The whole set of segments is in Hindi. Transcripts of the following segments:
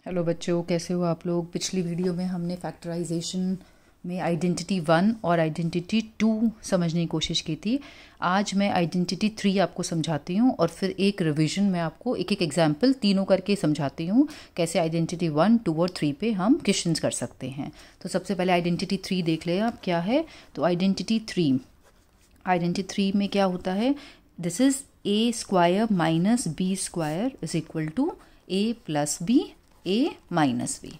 हेलो बच्चों, कैसे हो आप लोग। पिछली वीडियो में हमने फैक्टराइजेशन में आइडेंटिटी 1 और आइडेंटिटी 2 समझने की कोशिश की थी। आज मैं आइडेंटिटी 3 आपको समझाती हूँ और फिर एक रिवीजन में आपको एक एक एग्जाम्पल तीनों करके समझाती हूँ कैसे आइडेंटिटी 1, 2 और 3 पे हम क्वेश्चंस कर सकते हैं। तो सबसे पहले आइडेंटिटी 3 देख लें आप क्या है। तो आइडेंटिटी 3 में क्या होता है, this is a square minus b square is equal to a plus b a minus b.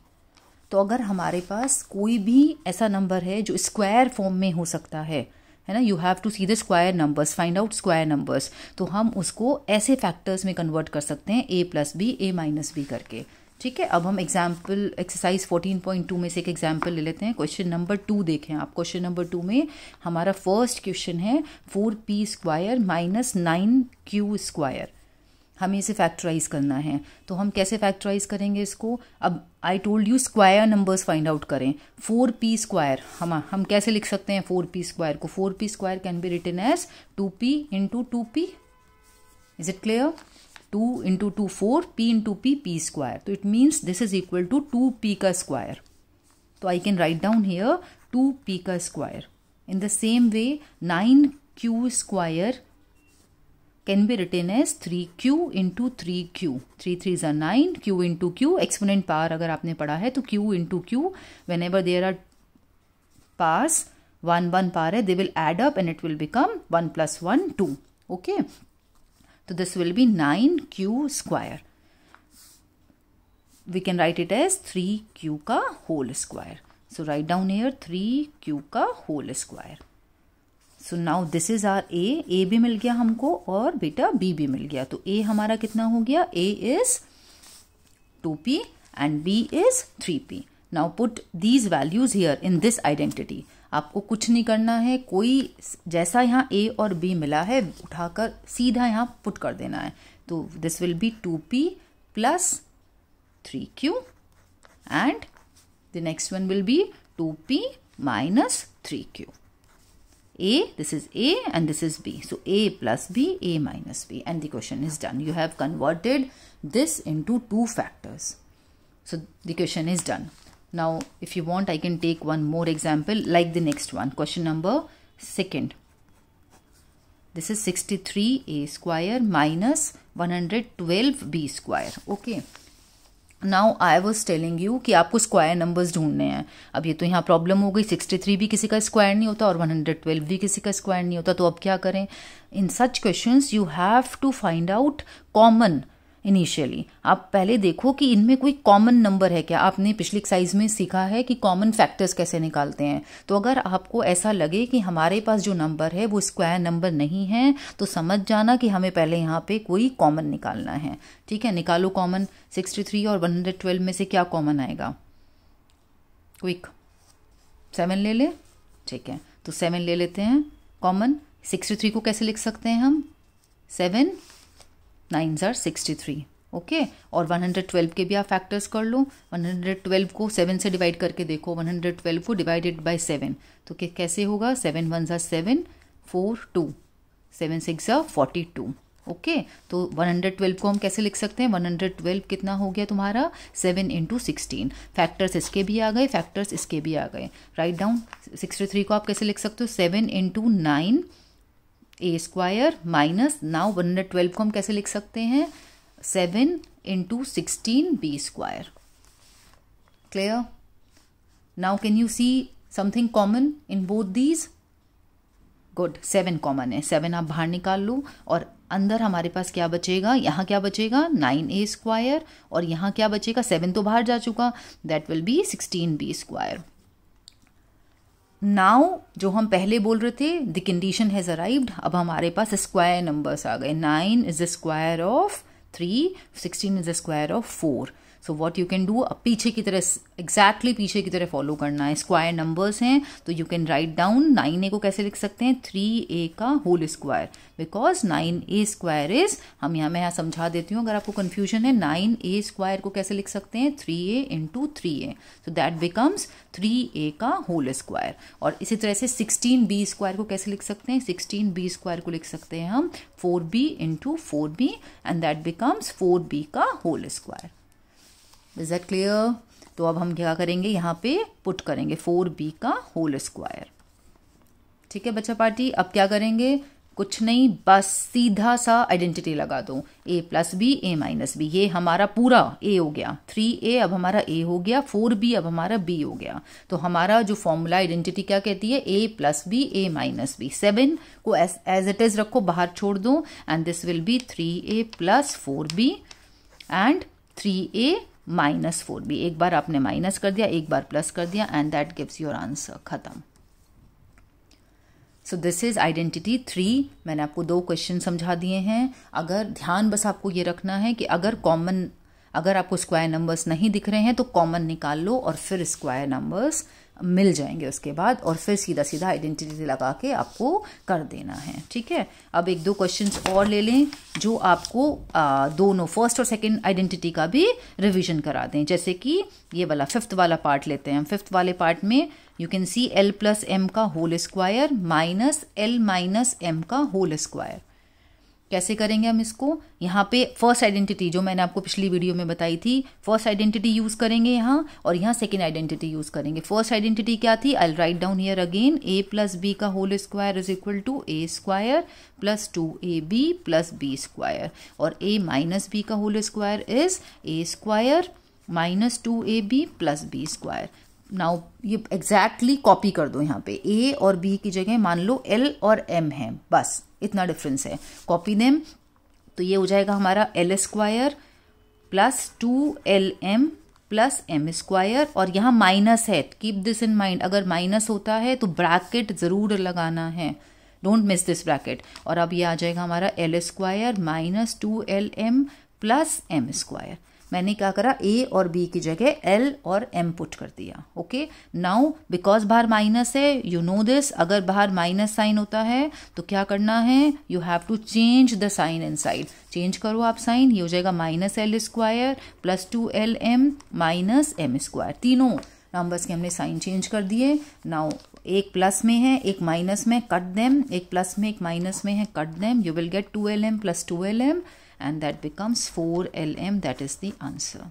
तो अगर हमारे पास कोई भी ऐसा नंबर है जो स्क्वायर फॉर्म में हो सकता है ना, you have to see the square numbers, find out square numbers, तो हम उसको ऐसे फैक्टर्स में कन्वर्ट कर सकते हैं ए plus b a minus B करके। ठीक है, अब हम एग्जाम्पल एक्सरसाइज 14.2 में से एक एग्जाम्पल ले लेते हैं। क्वेश्चन नंबर 2 देखें आप। क्वेश्चन नंबर 2 में हमारा फर्स्ट क्वेश्चन है 4p square minus 9q square. हमें इसे फैक्टराइज करना है। तो हम कैसे फैक्टराइज करेंगे इसको। अब I told you square numbers find out करें। 4p स्क्वायर हम कैसे लिख सकते हैं 4p स्क्वायर को। 4p square can be written as 2p into 2p। Is it clear. 2 into 2 4, p into p square. तो it means this is equal to 2p का स्क्वायर। तो I can write down here 2p का square. In the same way 9q square can be written as 3q into 3q. 3 3s are 9, q into q. Exponent power अगर आपने पढ़ा है तो q into q. Whenever there are powers, 1 1 power है, they will add up and it will become 1 plus 1 2. Okay. So this will be 9q square. We can write it as 3q का whole square. So write down here 3q का whole square. So now this is our a भी मिल गया हमको और बेटा बी भी मिल गया। तो ए हमारा कितना हो गया, a is 2p and b is 3p। Now put these values here in this identity. आपको कुछ नहीं करना है, कोई जैसा यहाँ ए और बी मिला है उठाकर सीधा यहाँ पुट कर देना है। तो this will B 2p plus 3q and the next one will be 2p minus 3q. A, this is A and this is B. So A plus B, A minus B, and the question is done. You have converted this into two factors. So the question is done. Now if you want, I can take one more example like the next one. Question number 2. This is 63A square minus 112B square. Okay. Now I was telling you कि आपको स्क्वायर नंबर्स ढूंढने हैं। अब ये तो यहाँ प्रॉब्लम हो गई, 63 भी किसी का स्क्वायर नहीं होता और 112 भी किसी का स्क्वायर नहीं होता। तो अब क्या करें, in such questions you have to find out common initially. आप पहले देखो कि इनमें कोई कॉमन नंबर है क्या। आपने पिछली एक्सरसाइज में सीखा है कि कॉमन फैक्टर्स कैसे निकालते हैं। तो अगर आपको ऐसा लगे कि हमारे पास जो नंबर है वो स्क्वायर नंबर नहीं है तो समझ जाना कि हमें पहले यहाँ पे कोई कॉमन निकालना है। ठीक है, निकालो कॉमन। 63 और 112 में से क्या कॉमन आएगा, क्विक। 7 ले ले। ठीक है, तो 7 ले लेते हैं कॉमन। 63 को कैसे लिख सकते हैं हम, 7 9s are 63। ओके, और 112 के भी आप फैक्टर्स कर लो। 112 को 7 से डिवाइड करके देखो, 112 को डिवाइडेड बाय 7 तो कैसे होगा, 7 1s are 7 4 2, 7 6 are 42। ओके, तो 112 को हम कैसे लिख सकते हैं, 112 कितना हो गया तुम्हारा, 7 इंटू 16। फैक्टर्स इसके भी आ गए, फैक्टर्स इसके भी आ गए। राइट डाउन 63 को आप कैसे लिख सकते हो, 7 into 9 a square minus, now 112 को हम कैसे लिख सकते हैं, 7 into 16 b square. Clear. Now can you see something common in both these. Good, 7 common है। 7 आप बाहर निकाल लो और अंदर हमारे पास क्या बचेगा, यहाँ क्या बचेगा 9a स्क्वायर और यहाँ क्या बचेगा, 7 तो बाहर जा चुका, that will be 16b square. Now जो हम पहले बोल रहे थे द कंडीशन हैज अराइव्ड। अब हमारे पास स्क्वायर नंबर्स आ गए। 9 is the square of 3, 16 is the square of 4। So what you can do, अब पीछे की तरह एग्जैक्टली पीछे की तरह फॉलो करना है। स्क्वायर नंबर्स हैं तो you can write down 9a को कैसे लिख सकते हैं, 3a का whole square, because 9a square is, मैं यहाँ समझा देती हूँ अगर आपको कंफ्यूजन है। 9a स्क्वायर को कैसे लिख सकते हैं, 3a into 3a, so that becomes 3a का होल स्क्वायर। और इसी तरह से 16b स्क्वायर को कैसे लिख सकते हैं, 16b स्क्वायर को लिख सकते हैं हम 4b into 4b and that becomes 4b का whole square. Is that clear? तो अब हम क्या करेंगे, यहाँ पे पुट करेंगे 4b का होल स्क्वायर। ठीक है बच्चा पार्टी, अब क्या करेंगे, कुछ नहीं, बस सीधा सा आइडेंटिटी लगा दो, a plus b a minus b. ये हमारा पूरा a हो गया, 3a अब हमारा a हो गया, 4b अब हमारा b हो गया। तो हमारा जो फॉर्मूला आइडेंटिटी क्या कहती है, a plus b a minus b. 7 को एज इट इज रखो, बाहर छोड़ दो, and this will be 3a plus 4b and 3a minus 4b। एक बार आपने माइनस कर दिया, एक बार प्लस कर दिया, and that gives your answer. खत्म। So this is identity 3। मैंने आपको 2 क्वेश्चन समझा दिए हैं। अगर ध्यान बस आपको ये रखना है कि अगर आपको स्क्वायर नंबर्स नहीं दिख रहे हैं तो कॉमन निकाल लो और फिर स्क्वायर नंबर्स मिल जाएंगे उसके बाद, और फिर सीधा सीधा आइडेंटिटी लगा के आपको कर देना है। ठीक है, अब 1-2 क्वेश्चंस और ले लें जो आपको दोनों फर्स्ट और सेकंड आइडेंटिटी का भी रिवीजन करा दें। जैसे कि ये वाला 5th वाला पार्ट लेते हैं हम। 5th वाले पार्ट में you can see l plus m का whole square minus l minus m का होल स्क्वायर। कैसे करेंगे हम इसको, यहाँ पे फर्स्ट आइडेंटिटी जो मैंने आपको पिछली वीडियो में बताई थी, फर्स्ट आइडेंटिटी यूज करेंगे यहाँ, और यहाँ सेकेंड आइडेंटिटी यूज करेंगे। फर्स्ट आइडेंटिटी क्या थी, I write down here again, a plus b का whole square is equal to a square plus 2ab plus b square, और a माइनस बी का whole square is a square minus 2ab plus b square. Now ये एग्जैक्टली कॉपी कर दो, यहाँ पे a और b की जगह मान लो l और m है, बस इतना डिफरेंस है, कॉपी देम। तो ये हो जाएगा हमारा l square plus 2lm plus m square, और यहाँ माइनस है, कीप दिस इन माइंड, अगर माइनस होता है तो ब्रैकेट जरूर लगाना है, डोंट मिस दिस ब्रैकेट। और अब ये आ जाएगा हमारा l square minus 2lm plus m square. मैंने क्या करा, a और b की जगह l और m पुट कर दिया। ओके, नाउ बिकॉज बाहर माइनस है, यू नो दिस, अगर बाहर माइनस साइन होता है तो क्या करना है, you have to change the sign inside. Change करो आप साइन, ये हो जाएगा minus l square plus 2lm minus m square. तीनों नंबर्स के हमने साइन चेंज कर दिए। नाउ एक प्लस में है एक माइनस में, कट देम, एक प्लस में एक माइनस में है, cut them, you will get 2lm plus 2lm and that becomes 4lm, that is the answer.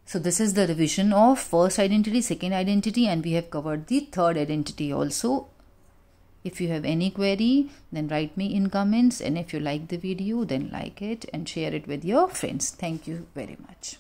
So this is the revision of first identity, second identity, and we have covered the third identity also. If you have any query, then write me in comments, and if you like the video, then like it and share it with your friends. Thank you very much.